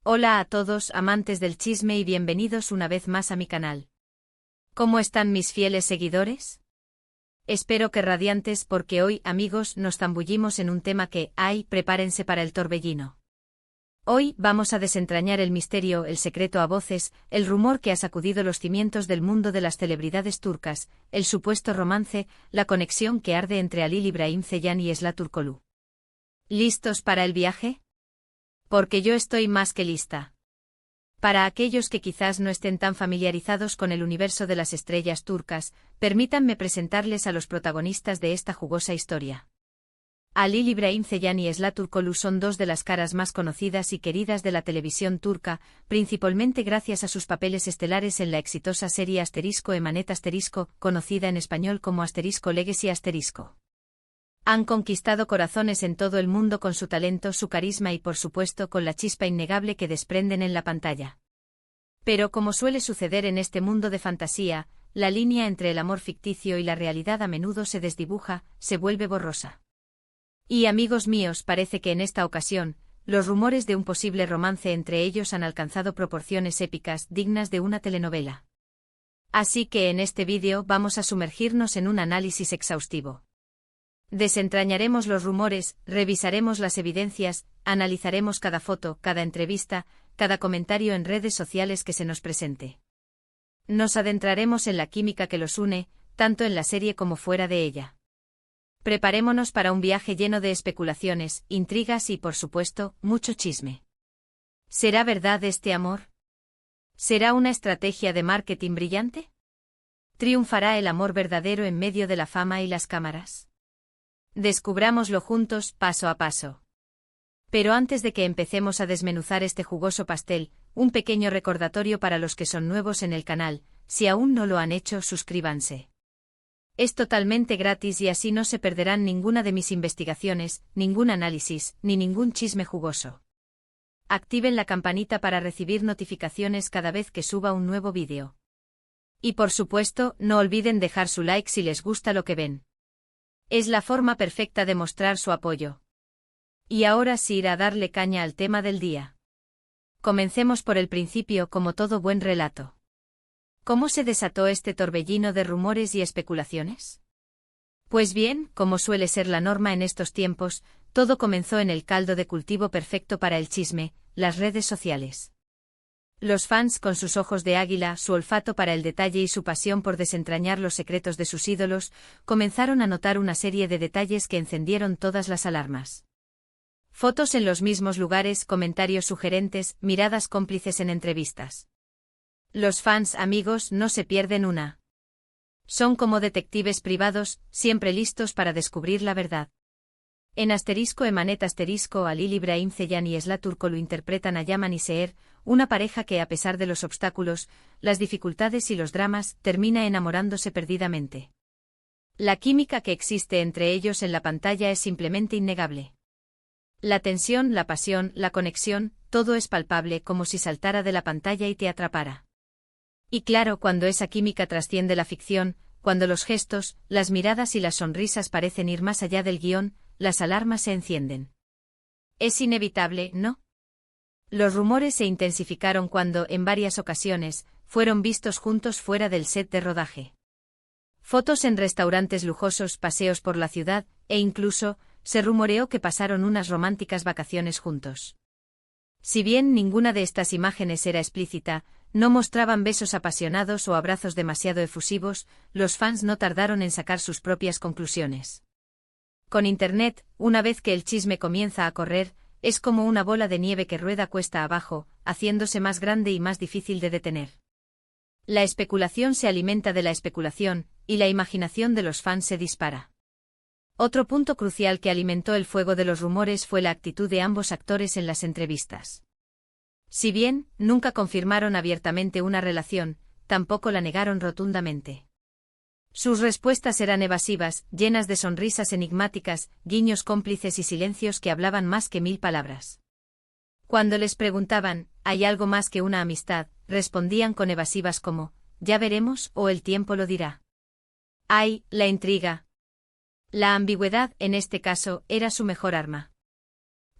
Hola a todos amantes del chisme y bienvenidos una vez más a mi canal. ¿Cómo están mis fieles seguidores? Espero que radiantes porque hoy, amigos, nos zambullimos en un tema que, prepárense para el torbellino. Hoy vamos a desentrañar el misterio, el secreto a voces, el rumor que ha sacudido los cimientos del mundo de las celebridades turcas, el supuesto romance, la conexión que arde entre Halil İbrahim Ceylan y Esla Turkoglu. ¿Listos para el viaje? Porque yo estoy más que lista. Para aquellos que quizás no estén tan familiarizados con el universo de las estrellas turcas, permítanme presentarles a los protagonistas de esta jugosa historia. Halil İbrahim Ceylan y Esla Turkoglu son dos de las caras más conocidas y queridas de la televisión turca, principalmente gracias a sus papeles estelares en la exitosa serie *Emanet*, conocida en español como *Legacy*. Han conquistado corazones en todo el mundo con su talento, su carisma y por supuesto con la chispa innegable que desprenden en la pantalla. Pero como suele suceder en este mundo de fantasía, la línea entre el amor ficticio y la realidad a menudo se desdibuja, se vuelve borrosa. Y amigos míos, parece que en esta ocasión, los rumores de un posible romance entre ellos han alcanzado proporciones épicas dignas de una telenovela. Así que en este vídeo vamos a sumergirnos en un análisis exhaustivo. Desentrañaremos los rumores, revisaremos las evidencias, analizaremos cada foto, cada entrevista, cada comentario en redes sociales que se nos presente. Nos adentraremos en la química que los une, tanto en la serie como fuera de ella. Preparémonos para un viaje lleno de especulaciones, intrigas y, por supuesto, mucho chisme. ¿Será verdad este amor? ¿Será una estrategia de marketing brillante? ¿Triunfará el amor verdadero en medio de la fama y las cámaras? Descubrámoslo juntos, paso a paso. Pero antes de que empecemos a desmenuzar este jugoso pastel, un pequeño recordatorio para los que son nuevos en el canal: si aún no lo han hecho, suscríbanse. Es totalmente gratis y así no se perderán ninguna de mis investigaciones, ningún análisis, ni ningún chisme jugoso. Activen la campanita para recibir notificaciones cada vez que suba un nuevo vídeo. Y por supuesto, no olviden dejar su like si les gusta lo que ven. Es la forma perfecta de mostrar su apoyo. Y ahora sí irá a darle caña al tema del día. Comencemos por el principio, como todo buen relato. ¿Cómo se desató este torbellino de rumores y especulaciones? Pues bien, como suele ser la norma en estos tiempos, todo comenzó en el caldo de cultivo perfecto para el chisme, las redes sociales. Los fans, con sus ojos de águila, su olfato para el detalle y su pasión por desentrañar los secretos de sus ídolos, comenzaron a notar una serie de detalles que encendieron todas las alarmas. Fotos en los mismos lugares, comentarios sugerentes, miradas cómplices en entrevistas. Los fans, amigos, no se pierden una. Son como detectives privados, siempre listos para descubrir la verdad. En *Emanet*, Halil İbrahim Ceylan y Esla Turkoglu interpretan a Yaman y Seher, una pareja que a pesar de los obstáculos, las dificultades y los dramas, termina enamorándose perdidamente. La química que existe entre ellos en la pantalla es simplemente innegable. La tensión, la pasión, la conexión, todo es palpable, como si saltara de la pantalla y te atrapara. Y claro, cuando esa química trasciende la ficción, cuando los gestos, las miradas y las sonrisas parecen ir más allá del guión, las alarmas se encienden. Es inevitable, ¿no? Los rumores se intensificaron cuando, en varias ocasiones, fueron vistos juntos fuera del set de rodaje. Fotos en restaurantes lujosos, paseos por la ciudad, e incluso, se rumoreó que pasaron unas románticas vacaciones juntos. Si bien ninguna de estas imágenes era explícita, no mostraban besos apasionados o abrazos demasiado efusivos, los fans no tardaron en sacar sus propias conclusiones. Con Internet, una vez que el chisme comienza a correr, es como una bola de nieve que rueda cuesta abajo, haciéndose más grande y más difícil de detener. La especulación se alimenta de la especulación, y la imaginación de los fans se dispara. Otro punto crucial que alimentó el fuego de los rumores fue la actitud de ambos actores en las entrevistas. Si bien nunca confirmaron abiertamente una relación, tampoco la negaron rotundamente. Sus respuestas eran evasivas, llenas de sonrisas enigmáticas, guiños cómplices y silencios que hablaban más que 1000 palabras. Cuando les preguntaban, ¿hay algo más que una amistad?, respondían con evasivas como, ya veremos o el tiempo lo dirá. La intriga. La ambigüedad, en este caso, era su mejor arma.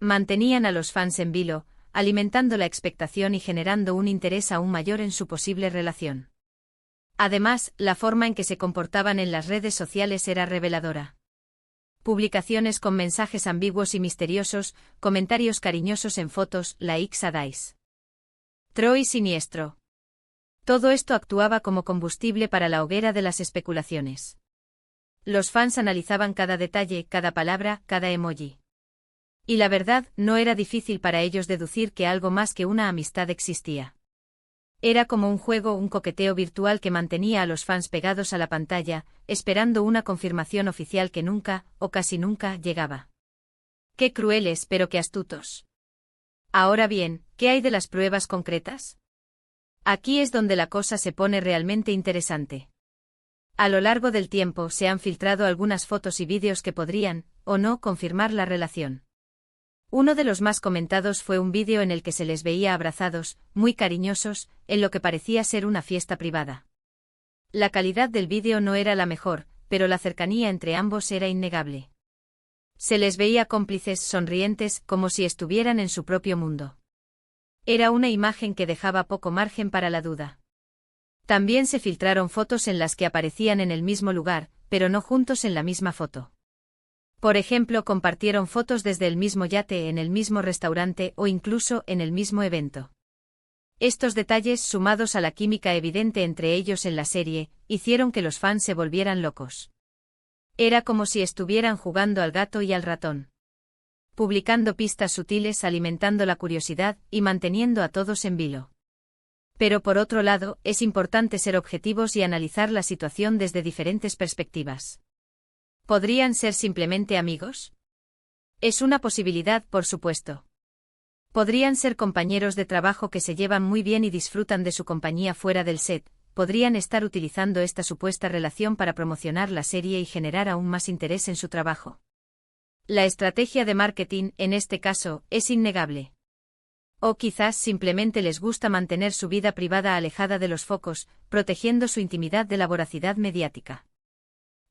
Mantenían a los fans en vilo, alimentando la expectación y generando un interés aún mayor en su posible relación. Además, la forma en que se comportaban en las redes sociales era reveladora. Publicaciones con mensajes ambiguos y misteriosos, comentarios cariñosos en fotos, likes a dice. Troy siniestro. Todo esto actuaba como combustible para la hoguera de las especulaciones. Los fans analizaban cada detalle, cada palabra, cada emoji. Y la verdad, no era difícil para ellos deducir que algo más que una amistad existía. Era como un juego, un coqueteo virtual que mantenía a los fans pegados a la pantalla, esperando una confirmación oficial que nunca, o casi nunca, llegaba. Qué crueles, pero qué astutos. Ahora bien, ¿qué hay de las pruebas concretas? Aquí es donde la cosa se pone realmente interesante. A lo largo del tiempo se han filtrado algunas fotos y vídeos que podrían, o no, confirmar la relación. Uno de los más comentados fue un vídeo en el que se les veía abrazados, muy cariñosos, en lo que parecía ser una fiesta privada. La calidad del vídeo no era la mejor, pero la cercanía entre ambos era innegable. Se les veía cómplices, sonrientes, como si estuvieran en su propio mundo. Era una imagen que dejaba poco margen para la duda. También se filtraron fotos en las que aparecían en el mismo lugar, pero no juntos en la misma foto. Por ejemplo, compartieron fotos desde el mismo yate, en el mismo restaurante o incluso en el mismo evento. Estos detalles, sumados a la química evidente entre ellos en la serie, hicieron que los fans se volvieran locos. Era como si estuvieran jugando al gato y al ratón. Publicando pistas sutiles, alimentando la curiosidad y manteniendo a todos en vilo. Pero por otro lado, es importante ser objetivos y analizar la situación desde diferentes perspectivas. ¿Podrían ser simplemente amigos? Es una posibilidad, por supuesto. Podrían ser compañeros de trabajo que se llevan muy bien y disfrutan de su compañía fuera del set, podrían estar utilizando esta supuesta relación para promocionar la serie y generar aún más interés en su trabajo. La estrategia de marketing, en este caso, es innegable. O quizás simplemente les gusta mantener su vida privada alejada de los focos, protegiendo su intimidad de la voracidad mediática.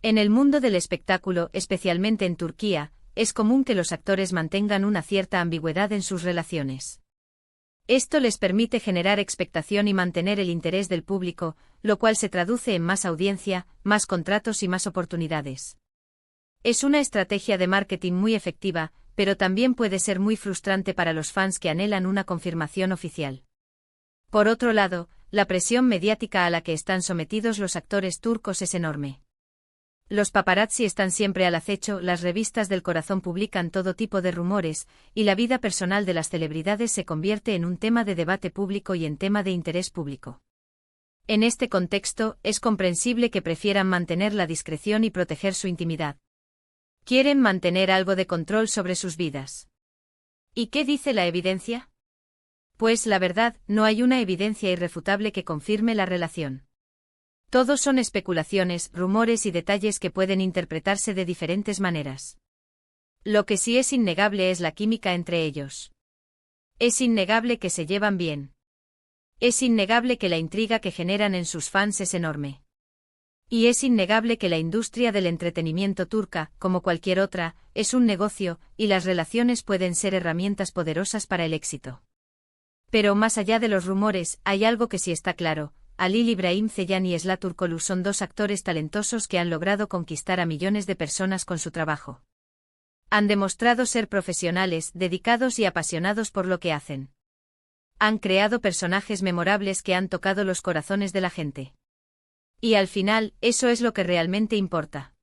En el mundo del espectáculo, especialmente en Turquía, es común que los actores mantengan una cierta ambigüedad en sus relaciones. Esto les permite generar expectación y mantener el interés del público, lo cual se traduce en más audiencia, más contratos y más oportunidades. Es una estrategia de marketing muy efectiva, pero también puede ser muy frustrante para los fans que anhelan una confirmación oficial. Por otro lado, la presión mediática a la que están sometidos los actores turcos es enorme. Los paparazzi están siempre al acecho, las revistas del corazón publican todo tipo de rumores, y la vida personal de las celebridades se convierte en un tema de debate público y en tema de interés público. En este contexto, es comprensible que prefieran mantener la discreción y proteger su intimidad. Quieren mantener algo de control sobre sus vidas. ¿Y qué dice la evidencia? Pues la verdad, no hay una evidencia irrefutable que confirme la relación. Todos son especulaciones, rumores y detalles que pueden interpretarse de diferentes maneras. Lo que sí es innegable es la química entre ellos. Es innegable que se llevan bien. Es innegable que la intriga que generan en sus fans es enorme. Y es innegable que la industria del entretenimiento turca, como cualquier otra, es un negocio, y las relaciones pueden ser herramientas poderosas para el éxito. Pero más allá de los rumores, hay algo que sí está claro. Halil İbrahim Ceylan y Sıla Türkoğlu son dos actores talentosos que han logrado conquistar a millones de personas con su trabajo. Han demostrado ser profesionales, dedicados y apasionados por lo que hacen. Han creado personajes memorables que han tocado los corazones de la gente. Y al final, eso es lo que realmente importa.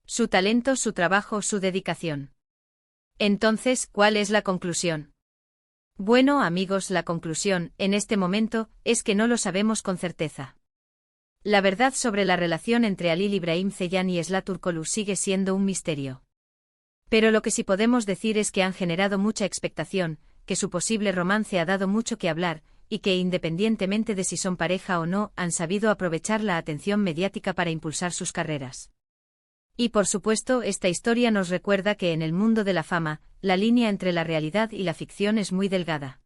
Su talento, su trabajo, su dedicación. Entonces, ¿cuál es la conclusión? Bueno, amigos, la conclusión, en este momento, es que no lo sabemos con certeza. La verdad sobre la relación entre Halil İbrahim Ceylan y Sıla Türkoğlu sigue siendo un misterio. Pero lo que sí podemos decir es que han generado mucha expectación, que su posible romance ha dado mucho que hablar, y que independientemente de si son pareja o no, han sabido aprovechar la atención mediática para impulsar sus carreras. Y por supuesto, esta historia nos recuerda que en el mundo de la fama, la línea entre la realidad y la ficción es muy delgada.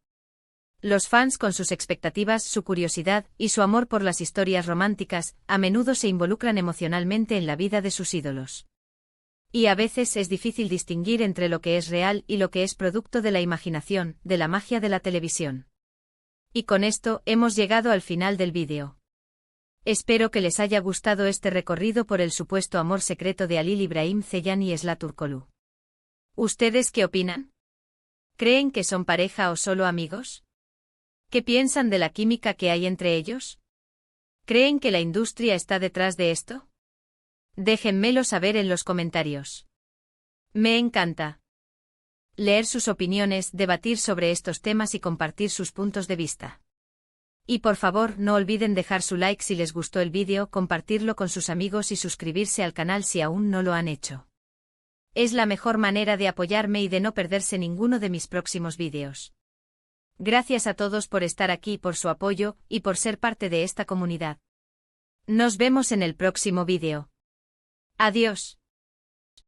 Los fans, con sus expectativas, su curiosidad y su amor por las historias románticas, a menudo se involucran emocionalmente en la vida de sus ídolos. Y a veces es difícil distinguir entre lo que es real y lo que es producto de la imaginación, de la magia de la televisión. Y con esto hemos llegado al final del vídeo. Espero que les haya gustado este recorrido por el supuesto amor secreto de Halil İbrahim Ceylan y Esla Turkoglu. ¿Ustedes qué opinan? ¿Creen que son pareja o solo amigos? ¿Qué piensan de la química que hay entre ellos? ¿Creen que la industria está detrás de esto? Déjenmelo saber en los comentarios. Me encanta leer sus opiniones, debatir sobre estos temas y compartir sus puntos de vista. Y por favor, no olviden dejar su like si les gustó el vídeo, compartirlo con sus amigos y suscribirse al canal si aún no lo han hecho. Es la mejor manera de apoyarme y de no perderse ninguno de mis próximos vídeos. Gracias a todos por estar aquí, por su apoyo y por ser parte de esta comunidad. Nos vemos en el próximo vídeo. Adiós.